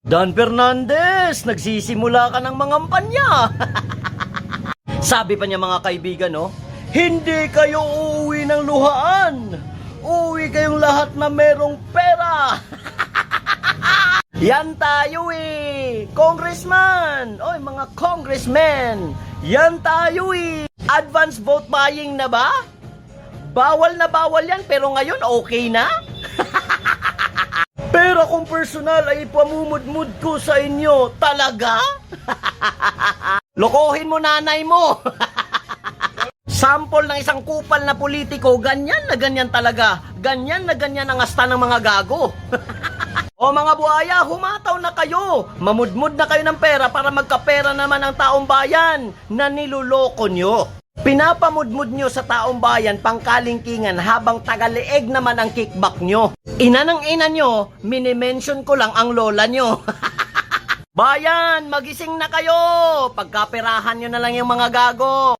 Dan Fernandez, nagsisimula ka ng mangampanya. Sabi pa niya mga kaibigan, no? Hindi kayo uuwi ng luhaan. Uwi kayong lahat na merong pera. Yan tayo eh. Congressman. Oy, mga congressmen. Yan tayo eh. Advance vote buying na ba? Bawal na bawal yan, pero ngayon okay na? Pero kung personal ay pamumudmud ko sa inyo, talaga? Lokohin mo nanay mo. Sample ng isang kupal na politiko, ganyan na ganyan talaga. Ganyan na ganyan ang asta ng mga gago. O mga buhaya, humataw na kayo. Mamudmud na kayo ng pera para magkapera naman ang taong bayan na niluloko nyo. Pinapamudmud nyo sa taong bayan pangkalingkingan habang tagalieg naman ang kickback nyo. Ina ng ina nyo, minimension ko lang ang lola nyo. Bayan, magising na kayo. Pagkaperahan nyo na lang yung mga gago.